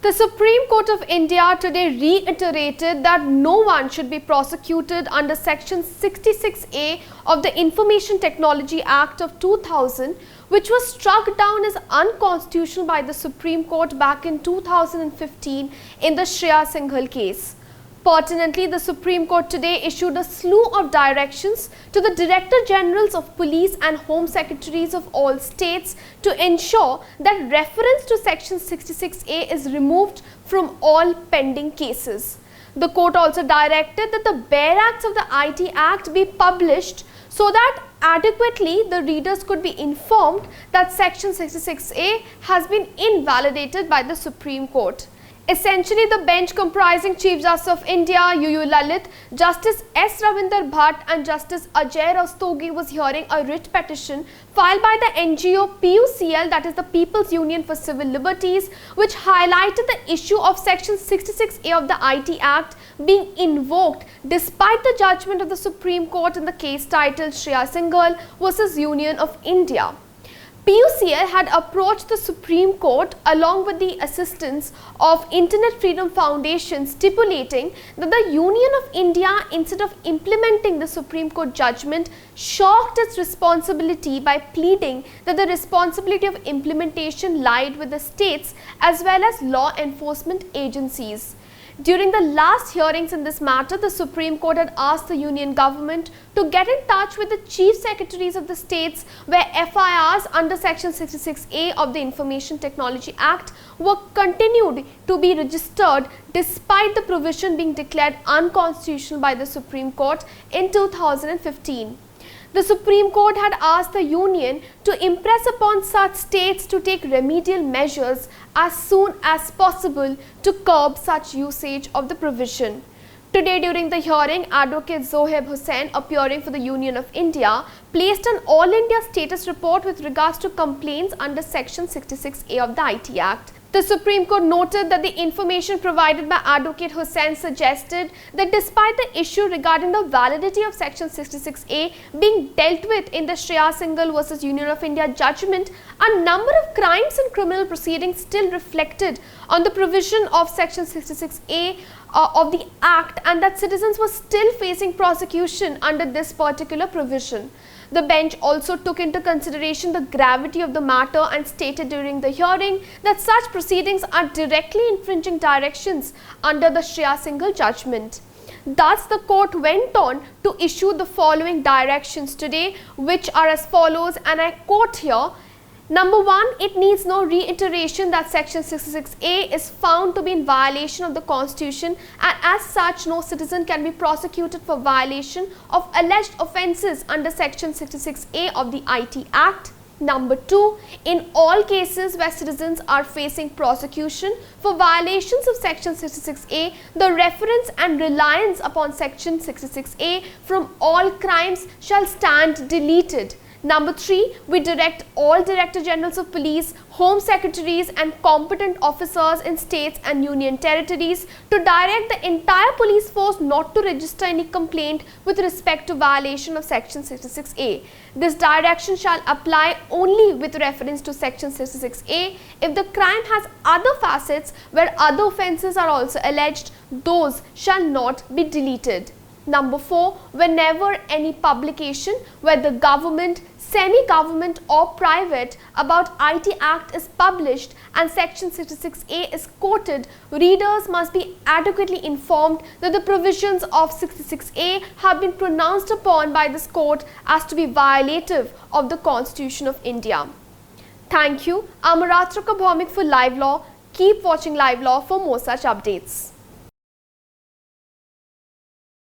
The Supreme Court of India today reiterated that no one should be prosecuted under Section 66A of the Information Technology Act of 2000, which was struck down as unconstitutional by the Supreme Court back in 2015 in the Shreya Singhal case. Pertinently, the Supreme Court today issued a slew of directions to the Director Generals of Police and Home Secretaries of all states to ensure that reference to Section 66A is removed from all pending cases. The court also directed that the bare acts of the IT Act be published so that adequately the readers could be informed that Section 66A has been invalidated by the Supreme Court. Essentially, the bench comprising Chief Justice of India, UU Lalit, Justice S. Ravinder Bhatt and Justice Ajay Rastogi was hearing a writ petition filed by the NGO PUCL, that is the People's Union for Civil Liberties, which highlighted the issue of Section 66A of the IT Act being invoked despite the judgment of the Supreme Court in the case titled Shreya Singhal versus Union of India. PUCL had approached the Supreme Court along with the assistance of Internet Freedom Foundation, stipulating that the Union of India, instead of implementing the Supreme Court judgment, shirked its responsibility by pleading that the responsibility of implementation lied with the states as well as law enforcement agencies. During the last hearings in this matter, the Supreme Court had asked the Union government to get in touch with the Chief Secretaries of the states where FIRs under Section 66A of the Information Technology Act were continued to be registered despite the provision being declared unconstitutional by the Supreme Court in 2015. The Supreme Court had asked the Union to impress upon such states to take remedial measures as soon as possible to curb such usage of the provision. Today during the hearing, Advocate Zohaib Hussain, appearing for the Union of India, placed an All India status report with regards to complaints under Section 66A of the IT Act. The Supreme Court noted that the information provided by Advocate Hussain suggested that despite the issue regarding the validity of Section 66A being dealt with in the Shreya Singhal versus Union of India judgment, a number of crimes and criminal proceedings still reflected on the provision of Section 66A of the Act, and that citizens were still facing prosecution under this particular provision. The bench also took into consideration the gravity of the matter and stated during the hearing that such proceedings are directly infringing directions under the Shreya Singhal judgment. Thus, the court went on to issue the following directions today, which are as follows, and I quote here. Number 1, it needs no reiteration that Section 66A is found to be in violation of the Constitution, and as such no citizen can be prosecuted for violation of alleged offences under Section 66A of the IT Act. Number 2, in all cases where citizens are facing prosecution for violations of Section 66A, the reference and reliance upon Section 66A from all crimes shall stand deleted. Number 3, we direct all Director Generals of Police, Home Secretaries and competent officers in states and union territories to direct the entire police force not to register any complaint with respect to violation of Section 66A. This direction shall apply only with reference to Section 66A. If the crime has other facets where other offences are also alleged, those shall not be deleted. Number 4, whenever any publication, whether government, semi-government or private, about IT Act is published and Section 66A is quoted, readers must be adequately informed that the provisions of 66A have been pronounced upon by this court as to be violative of the Constitution of India. Thank you. I'm Aratrika Bhaumik for Live Law. Keep watching Live Law for more such updates.